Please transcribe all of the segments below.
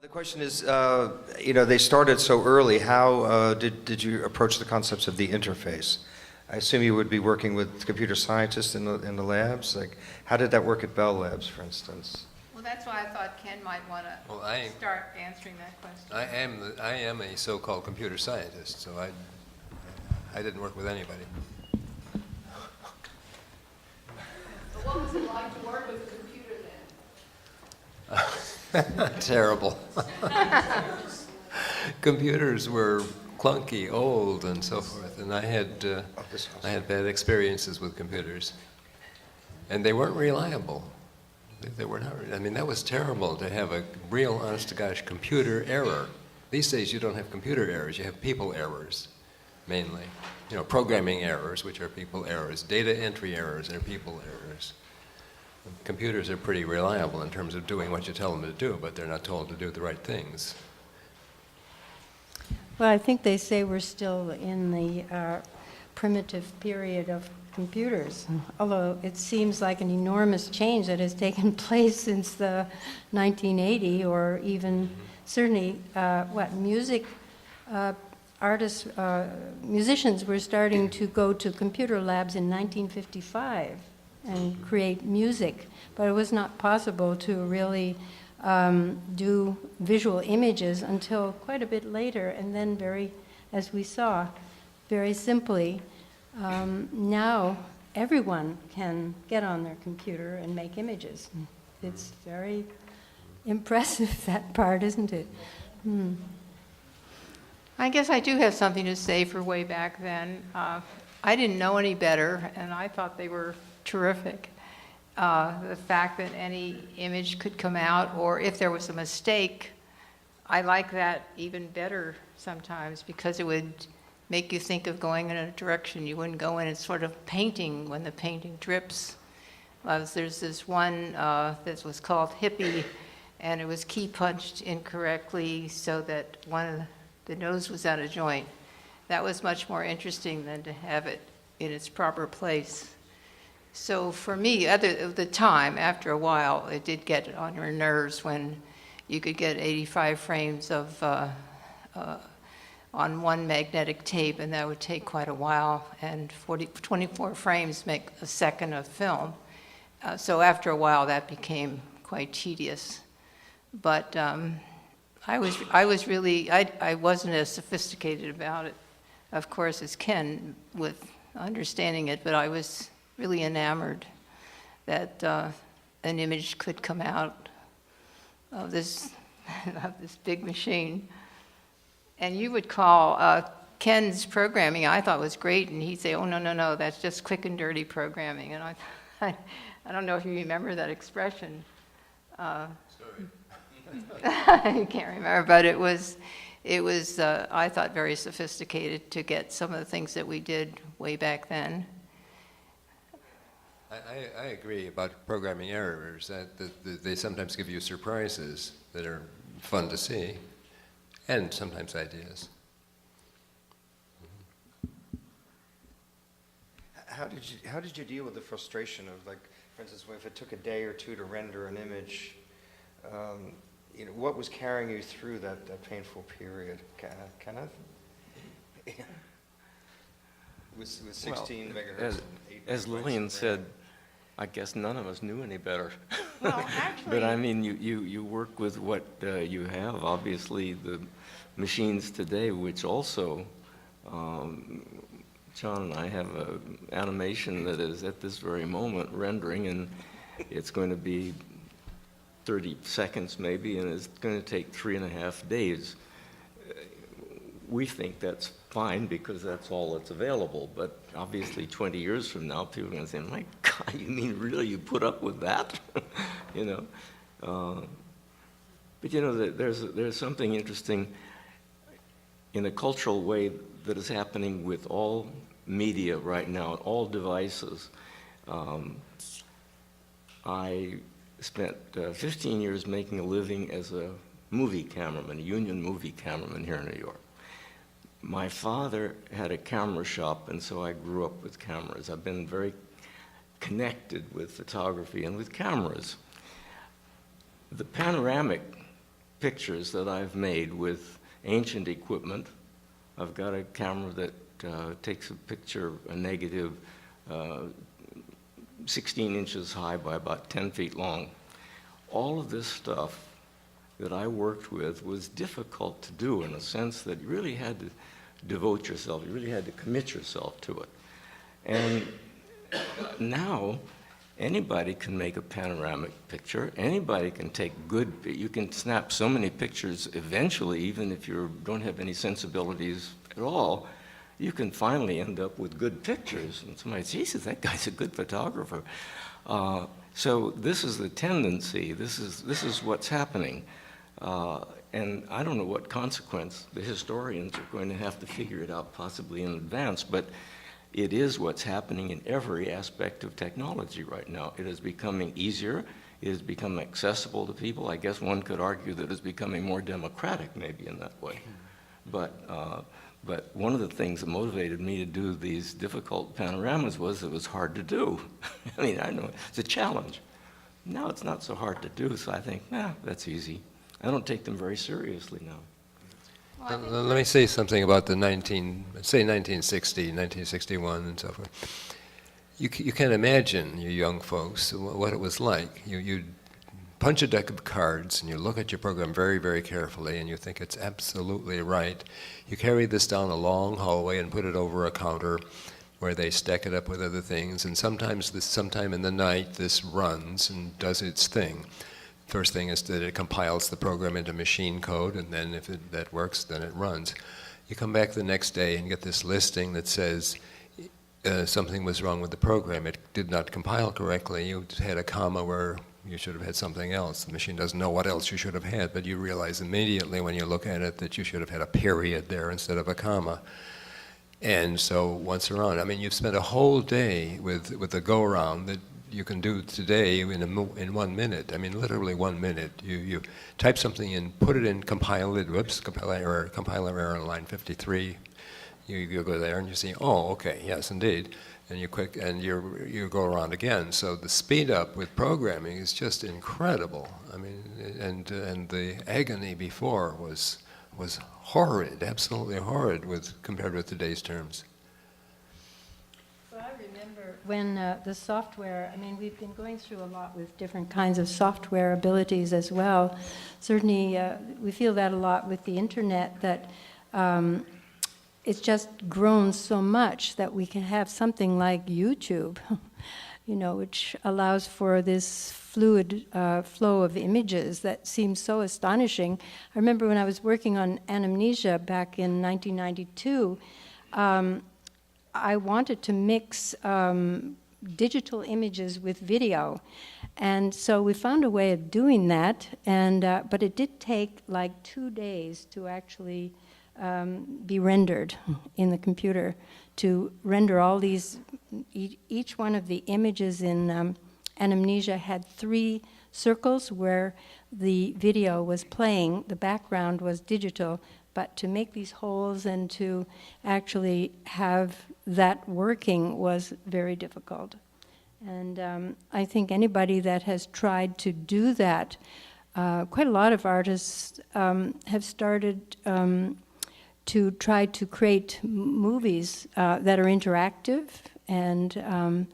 The question is, they started so early. How did you approach the concepts of the interface? I assume you would be working with computer scientists in the labs. Like, how did that work at Bell Labs, for instance? Well, that's why I thought Ken might want to start answering that question. I am a so-called computer scientist, so I didn't work with anybody. But what was it like to work with a computer then? Terrible. Computers were clunky, old, and so forth, and I had bad experiences with computers, and they weren't reliable. They were not. I mean, that was terrible to have a real, honest-to-gosh computer error. These days, you don't have computer errors; you have people errors, mainly. You know, programming errors, which are people errors. Data entry errors are people errors. Computers are pretty reliable in terms of doing what you tell them to do, but they're not told to do the right things. Well, I think they say we're still in the primitive period of computers, although it seems like an enormous change that has taken place since the 1980, or even certainly music artists, musicians were starting to go to computer labs in 1955 and create music, but it was not possible to really do visual images until quite a bit later, and then as we saw, very simply, now everyone can get on their computer and make images. It's very impressive, that part, isn't it? I guess I do have something to say for way back then. I didn't know any better, and I thought they were terrific. The fact that any image could come out, or if there was a mistake, I like that even better sometimes, because it would make you think of going in a direction you wouldn't go in. It's sort of painting when the painting drips. There's this one that was called Hippie, and it was key punched incorrectly so that the nose was out of joint. That was much more interesting than to have it in its proper place. So for me, at the time, after a while, it did get on your nerves when you could get 85 frames of on one magnetic tape, and that would take quite a while, and 24 frames make a second of film. So after a while, that became quite tedious. But I wasn't as sophisticated about it, of course, as Ken with understanding it, but I was really enamored that an image could come out of this big machine. And you would call Ken's programming, I thought was great, and he'd say, "Oh, no, that's just quick and dirty programming." And I don't know if you remember that expression. Sorry. I can't remember, but it was I thought, very sophisticated to get some of the things that we did way back then. I agree about programming errors, that they sometimes give you surprises that are fun to see, and sometimes ideas. How did you deal with the frustration of, like, for instance, if it took a day or two to render an image? What was carrying you through that painful period? Kenneth? With 16 megahertz. As Lillian said, I guess none of us knew any better. Well, actually, But I mean, you work with what you have. Obviously, the machines today, which also, John and I have an animation that is at this very moment rendering, and it's going to be 30 seconds maybe, and it's going to take 3.5 days. We think that's fine because that's all that's available, but obviously 20 years from now, people are going to say, "My God, you mean really you put up with that?" But there's something interesting in a cultural way that is happening with all media right now, all devices. I spent 15 years making a living as a movie cameraman, a union movie cameraman here in New York. My father had a camera shop, and so I grew up with cameras. I've been very connected with photography and with cameras. The panoramic pictures that I've made with ancient equipment. I've got a camera that takes a picture, a negative, 16 inches high by about 10 feet long. All of this stuff that I worked with was difficult to do in a sense that you really had to devote yourself, you really had to commit yourself to it. And now, anybody can make a panoramic picture. Anybody can take good, you can snap so many pictures eventually, even if you don't have any sensibilities at all, you can finally end up with good pictures. And somebody says, Jesus, that guy's a good photographer. So this is the tendency, this is what's happening. And I don't know what consequence the historians are going to have to figure it out possibly in advance, but it is what's happening in every aspect of technology right now. It is becoming easier, it has become accessible to people. I guess one could argue that it's becoming more democratic maybe in that way. But one of the things that motivated me to do these difficult panoramas was it was hard to do. I mean, I know it's a challenge. Now it's not so hard to do, so I think, that's easy. I don't take them very seriously now. Let me say something about the 1960, 1961 and so forth. You can imagine, you young folks, what it was like. You punch a deck of cards and you look at your program very, very carefully and you think it's absolutely right. You carry this down a long hallway and put it over a counter where they stack it up with other things, and sometime in the night this runs and does its thing. First thing is that it compiles the program into machine code, and then if that works, then it runs. You come back the next day and get this listing that says something was wrong with the program. It did not compile correctly. You had a comma where you should have had something else. The machine doesn't know what else you should have had, but you realize immediately when you look at it that you should have had a period there instead of a comma. And so once around, I mean, you've spent a whole day with a go-around that you can do today in 1 minute. I mean, literally 1 minute. You type something in, put it in, compile it, compiler error on line 53. You go there and you see, oh, okay, yes, indeed. And you click and you go around again. So the speed up with programming is just incredible. I mean, and the agony before was horrid, absolutely horrid compared with today's terms. When the software, I mean, we've been going through a lot with different kinds of software abilities as well. Certainly, we feel that a lot with the internet, that it's just grown so much that we can have something like YouTube, which allows for this fluid flow of images that seems so astonishing. I remember when I was working on Amnesia back in 1992, I wanted to mix digital images with video, and so we found a way of doing that. And but it did take like 2 days to actually be rendered in the computer, to render all these. Each one of the images in Amnesia had 3 circles where the video was playing. The background was digital. But to make these holes and to actually have that working was very difficult. And I think anybody that has tried to do that, quite a lot of artists have started to try to create movies that are interactive. And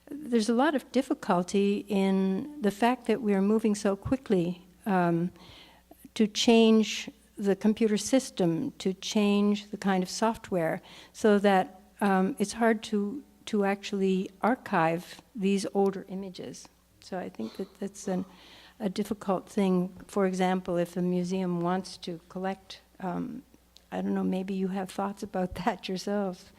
there's a lot of difficulty in the fact that we are moving so quickly to change the computer system, to change the kind of software, so that it's hard to actually archive these older images. So I think that that's a difficult thing. For example, if a museum wants to collect, I don't know, maybe you have thoughts about that yourselves.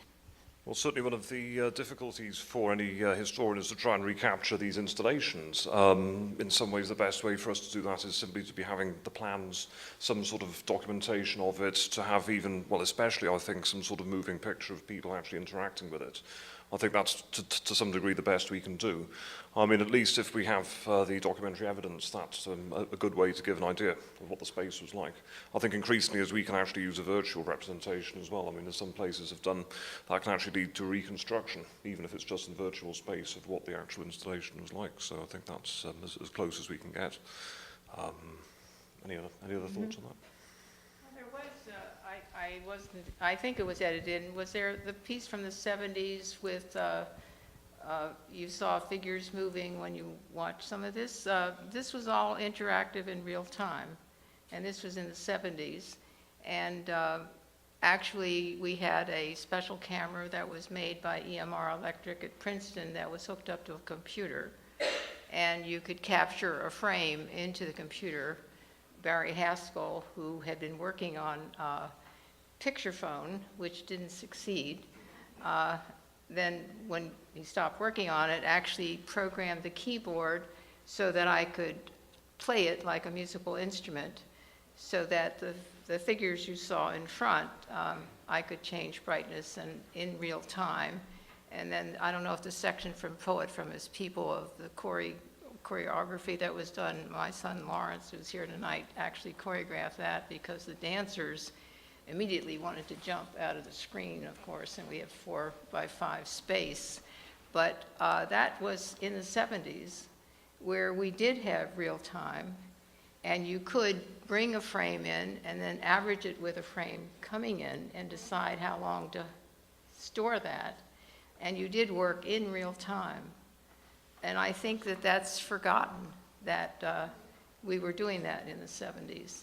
Well, certainly one of the difficulties for any historian is to try and recapture these installations. In some ways, the best way for us to do that is simply to be having the plans, some sort of documentation of it, to have even, well, especially, I think, some sort of moving picture of people actually interacting with it. I think that's, to some degree, the best we can do. I mean, at least if we have the documentary evidence, that's a good way to give an idea of what the space was like. I think increasingly as we can actually use a virtual representation as well. I mean, as some places have done, that can actually lead to reconstruction, even if it's just in virtual space, of what the actual installation was like. So I think that's as close as we can get. Any other thoughts on that? There was, I think it was edited, and was there the piece from the 70s with, you saw figures moving when you watched some of this? This was all interactive in real time, and this was in the 70s. And actually, we had a special camera that was made by EMR Electric at Princeton that was hooked up to a computer, and you could capture a frame into the computer. Barry Haskell, who had been working on picture phone, which didn't succeed, then when he stopped working on it, actually programmed the keyboard so that I could play it like a musical instrument, so that the figures you saw in front, I could change brightness and in real time. And then I don't know if the section from Poet from His People of the choreography that was done, my son Lawrence, who's here tonight, actually choreographed that, because the dancers immediately wanted to jump out of the screen, of course, and we have 4x5 space. But that was in the 70s, where we did have real time, and you could bring a frame in and then average it with a frame coming in and decide how long to store that. And you did work in real time. And I think that that's forgotten, that we were doing that in the 70s.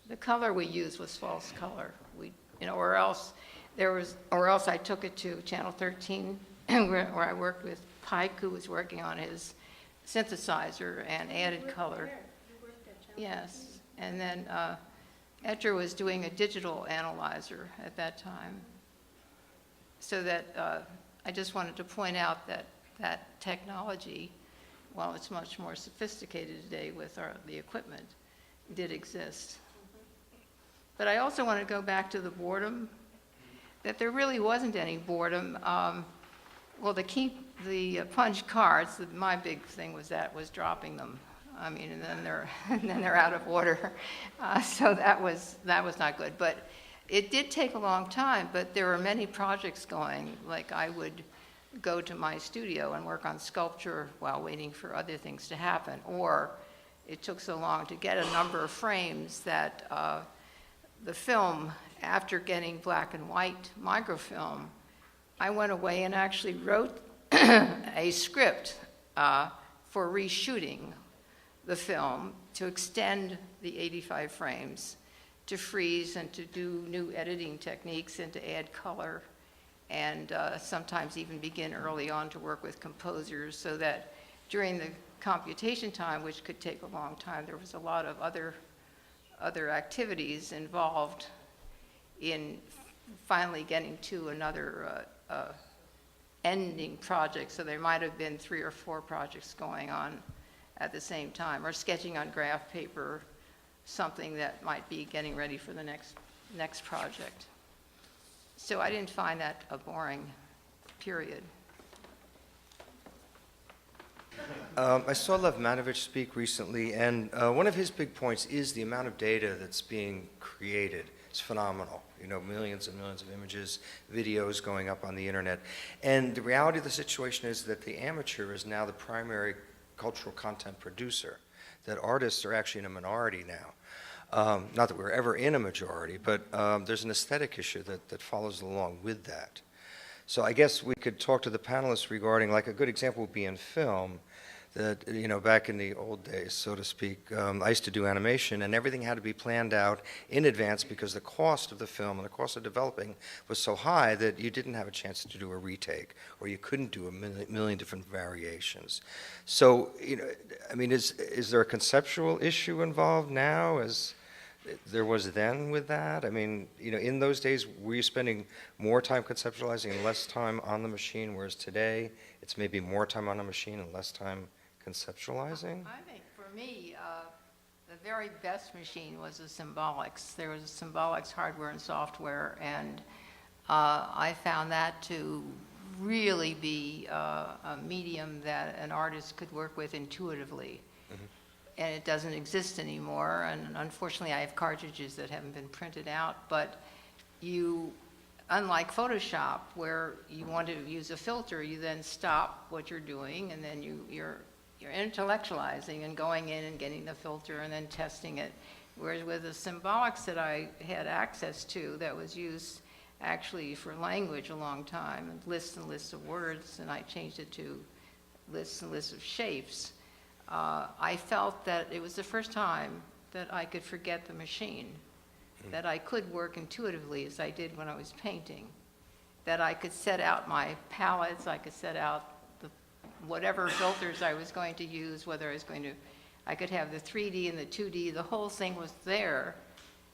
The color we used was false color. Or else I took it to Channel 13, where I worked with Pike, who was working on his synthesizer and added color. Yes, and then Etcher was doing a digital analyzer at that time. So that I just wanted to point out that technology, while it's much more sophisticated today with the equipment, did exist. But I also want to go back to the boredom, that there really wasn't any boredom. Well, to keep the punch cards, my big thing was dropping them. I mean, and then they're out of order. So that was not good. But it did take a long time, but there were many projects going. Like, I would go to my studio and work on sculpture while waiting for other things to happen. Or it took so long to get a number of frames that the film, after getting black and white microfilm, I went away and actually wrote a script for reshooting the film to extend the 85 frames, to freeze and to do new editing techniques and to add color, and sometimes even begin early on to work with composers, so that during the computation time, which could take a long time, there was a lot of other activities involved in finally getting to another ending project. So there might have been 3 or 4 projects going on at the same time, or sketching on graph paper, something that might be getting ready for the next project. So I didn't find that a boring period. I saw Lev Manovich speak recently, and one of his big points is the amount of data that's being created. It's phenomenal. Millions and millions of images, videos going up on the internet. And the reality of the situation is that the amateur is now the primary cultural content producer, that artists are actually in a minority now. Not that we're ever in a majority, but there's an aesthetic issue that follows along with that. So I guess we could talk to the panelists regarding, like, a good example would be in film, that, back in the old days, so to speak, I used to do animation, and everything had to be planned out in advance because the cost of the film and the cost of developing was so high that you didn't have a chance to do a retake, or you couldn't do a million different variations. So, I mean, is there a conceptual issue involved now as there was then with that? I mean, in those days, were you spending more time conceptualizing and less time on the machine, whereas today it's maybe more time on the machine and less time conceptualizing? I think for me, the very best machine was the Symbolics. There was a Symbolics hardware and software, and I found that to really be a medium that an artist could work with intuitively. Mm-hmm. And it doesn't exist anymore, and unfortunately I have cartridges that haven't been printed out, but unlike Photoshop, where you want to use a filter, you then stop what you're doing, and then you're you're intellectualizing and going in and getting the filter and then testing it. Whereas with the symbolics that I had access to, that was used actually for language a long time, and lists of words, and I changed it to lists and lists of shapes. I felt that it was the first time that I could forget the machine, that I could work intuitively as I did when I was painting, that I could set out my palettes, I could set out whatever filters I was going to use, whether I could have the 3D and the 2D, the whole thing was there,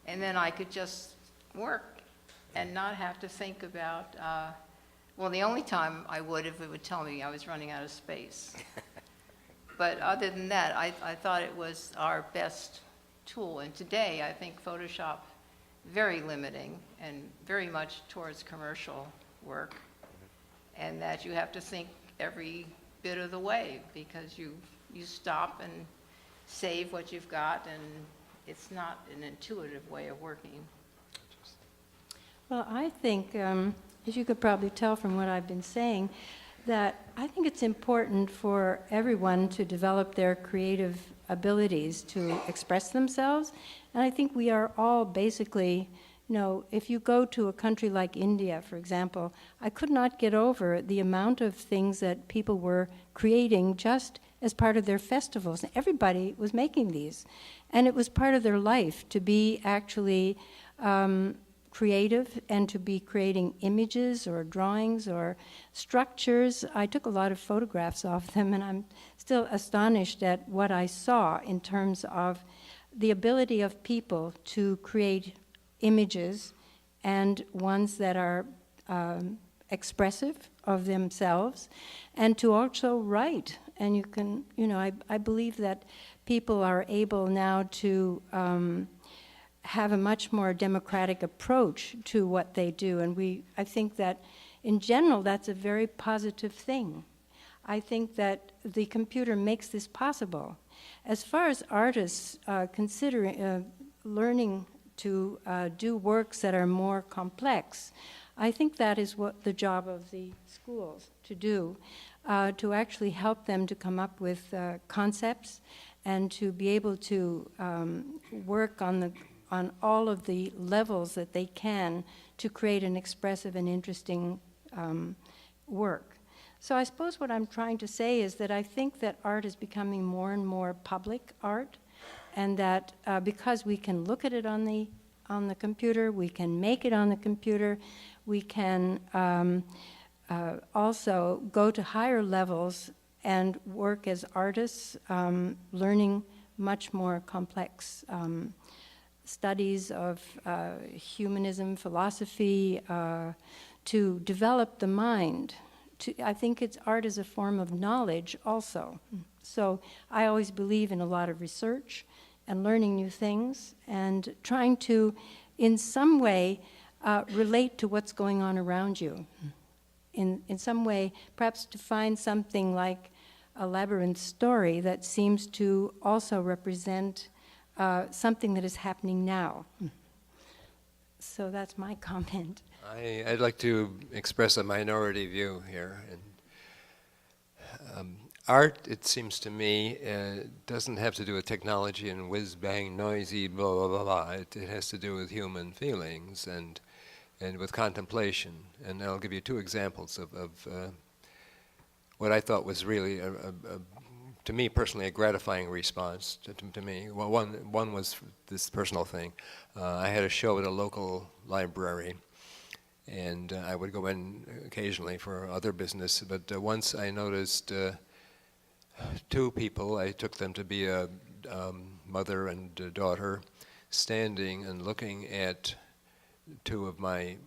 and then I could just work and not have to think about, well, the only time I would if it would tell me I was running out of space. But other than that, I thought it was our best tool, and today I think Photoshop very limiting and very much towards commercial work, and that you have to think every bit of the way, because you stop and save what you've got, and it's not an intuitive way of working. Well, I think, as you could probably tell from what I've been saying, that I think it's important for everyone to develop their creative abilities to express themselves. And I think we are all basically, if you go to a country like India, for example, I could not get over the amount of things that people were creating just as part of their festivals. Everybody was making these. And it was part of their life to be actually creative and to be creating images or drawings or structures. I took a lot of photographs of them, and I'm still astonished at what I saw in terms of the ability of people to create images, and ones that are expressive of themselves, and to also write. And you can, I believe that people are able now to have a much more democratic approach to what they do. And I think that in general, that's a very positive thing. I think that the computer makes this possible. As far as artists considering learning to do works that are more complex, I think that is what the job of the schools to do, to actually help them to come up with concepts and to be able to work on all of the levels that they can to create an expressive and interesting work. So I suppose what I'm trying to say is that I think that art is becoming more and more public art, and that because we can look at it on the computer, we can make it on the computer, we can also go to higher levels and work as artists, learning much more complex studies of humanism, philosophy, to develop the mind. I think art is a form of knowledge also. So I always believe in a lot of research and learning new things and trying to, in some way, relate to what's going on around you. In some way, perhaps to find something like a labyrinth story that seems to also represent something that is happening now. So that's my comment. I'd like to express a minority view here. And art, it seems to me, doesn't have to do with technology and whiz-bang, noisy, blah, blah, blah, blah. It has to do with human feelings and with contemplation. And I'll give you two examples of what I thought was really to me personally, a gratifying response to me. Well, one was this personal thing. I had a show at a local library, and I would go in occasionally for other business, but once I noticed two people, I took them to be a mother and a daughter, standing and looking at two of my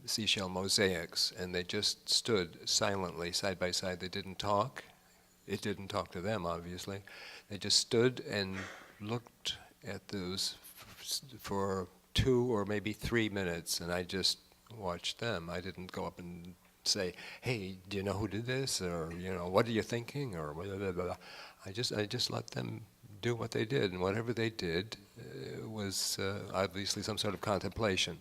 seashell mosaics, and they just stood silently side by side. They didn't talk. It didn't talk to them, obviously. They just stood and looked at those for 2 or maybe 3 minutes, and I just watched them. I didn't go up and say, "Hey, do you know who did this?" Or, "What are you thinking?" Or blah, blah, blah. I just let them do what they did, and whatever they did was obviously some sort of contemplation.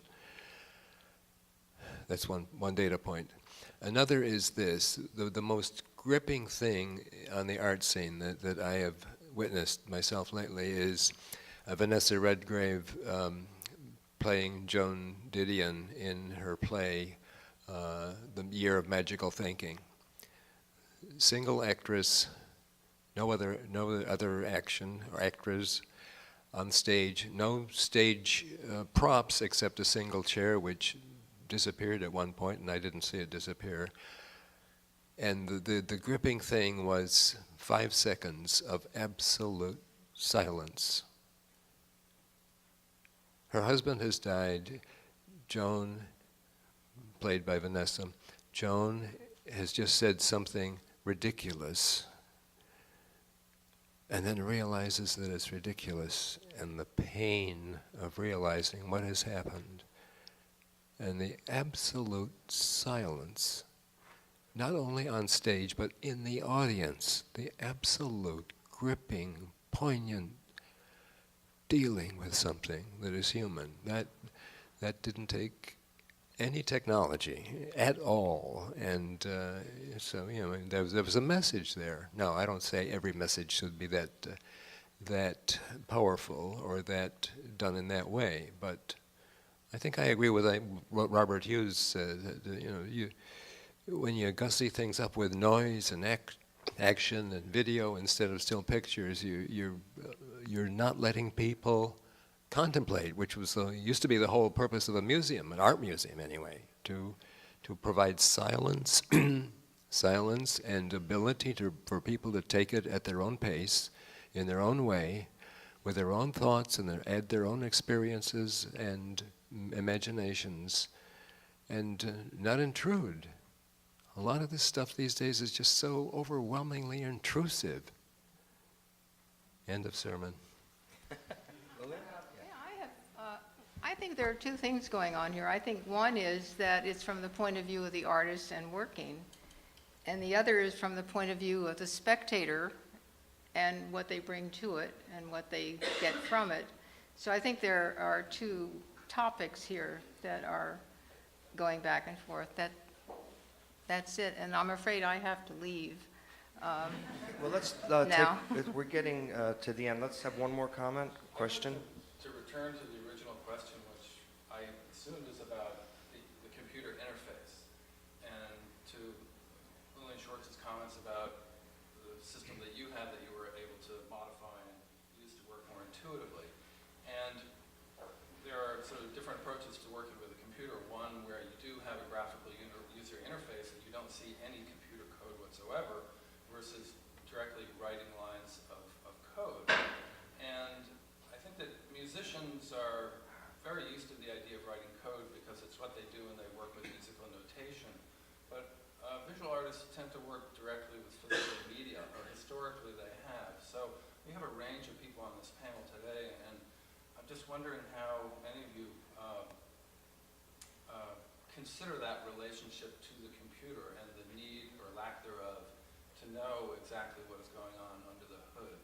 That's one data point. Another is this: the most gripping thing on the art scene that I have witnessed myself lately is Vanessa Redgrave playing Joan Didion in her play, The Year of Magical Thinking. Single actress, no other action or actors on stage, no stage props except a single chair which disappeared at one point, and I didn't see it disappear. And the gripping thing was 5 seconds of absolute silence. Her husband has died. Joan, played by Vanessa, Joan has just said something ridiculous, and then realizes that it's ridiculous, and the pain of realizing what has happened, and the absolute silence, not only on stage, but in the audience, the absolute gripping, poignant dealing with something that is human. That didn't take any technology at all, and so there was a message there. No, I don't say every message should be that powerful or that done in that way, but I think I agree with what Robert Hughes said. When you gussy things up with noise and action and video instead of still pictures, you're not letting people contemplate, which used to be the whole purpose of a museum, an art museum anyway, to provide silence, silence and ability for people to take it at their own pace, in their own way, with their own thoughts and add their own experiences and imaginations, and not intrude. A lot of this stuff these days is just so overwhelmingly intrusive. End of sermon. I think there are two things going on here. I think one is that it's from the point of view of the artist and working, and the other is from the point of view of the spectator and what they bring to it and what they get from it. So I think there are two topics here that are going back and forth. That's it, and I'm afraid I have to leave. Well, let's now. we're getting to the end. Let's have one more comment, question. To return to the original question, which I assumed is about the computer interface, and to Lillian Schwartz's comments about the system that you had that you were able to modify and use to work more intuitively. And there are sort of different approaches to working with a computer. One where you do have a graphical user interface and you don't see any computer code whatsoever, versus directly writing lines of code. And I think that musicians are very used to the idea of writing code because it's what they do and they work with musical notation. But visual artists tend to work directly with physical media, or historically they have. So we have a range of people on this panel today, and I'm just wondering how any of you consider that relationship to the computer and the need or lack thereof to know exactly what is going on under the hood.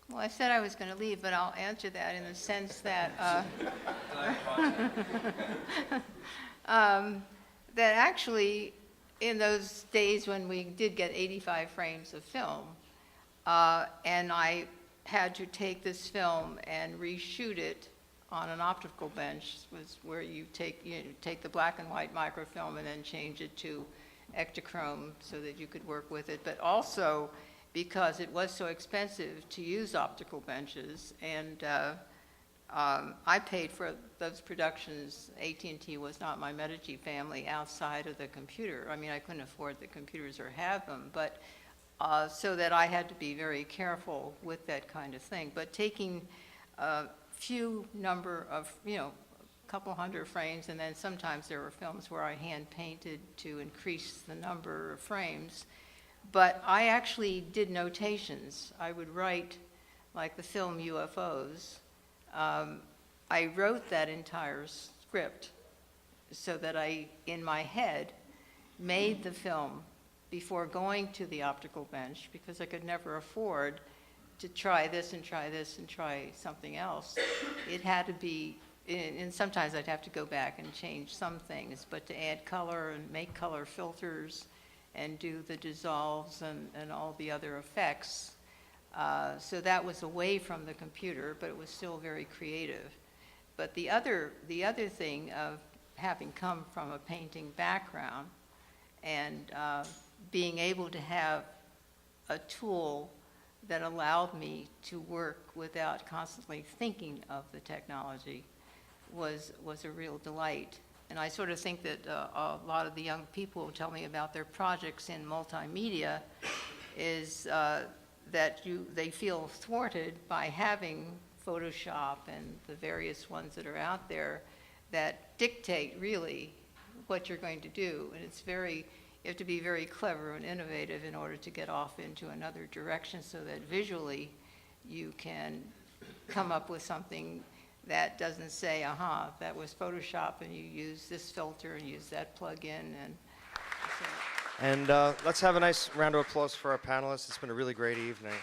Well, I said I was going to leave, but I'll answer that in the sense that that actually, in those days when we did get 85 frames of film, and I had to take this film and reshoot it on an optical bench, was where you take the black and white microfilm and then change it to Ektachrome so that you could work with it, but also because it was so expensive to use optical benches, and I paid for those productions. AT&T was not my Medici family outside of the computer. I mean, I couldn't afford the computers or have them, but so that I had to be very careful with that kind of thing. But taking a few number of, a couple hundred frames, and then sometimes there were films where I hand painted to increase the number of frames. But I actually did notations. I would write, like the film UFOs, I wrote that entire script so that I, in my head, made the film before going to the optical bench, because I could never afford to try this and try this and try something else. It had to be, and sometimes I'd have to go back and change some things, but to add color and make color filters and do the dissolves and all the other effects. So that was away from the computer, but it was still very creative. But the other thing of having come from a painting background and being able to have a tool that allowed me to work without constantly thinking of the technology was a real delight. And I sort of think that a lot of the young people who tell me about their projects in multimedia is that they feel thwarted by having Photoshop and the various ones that are out there that dictate really what you're going to do. And you have to be very clever and innovative in order to get off into another direction so that visually you can come up with something that doesn't say, aha, that was Photoshop and you use this filter and use that plug-in. And let's have a nice round of applause for our panelists. It's been a really great evening.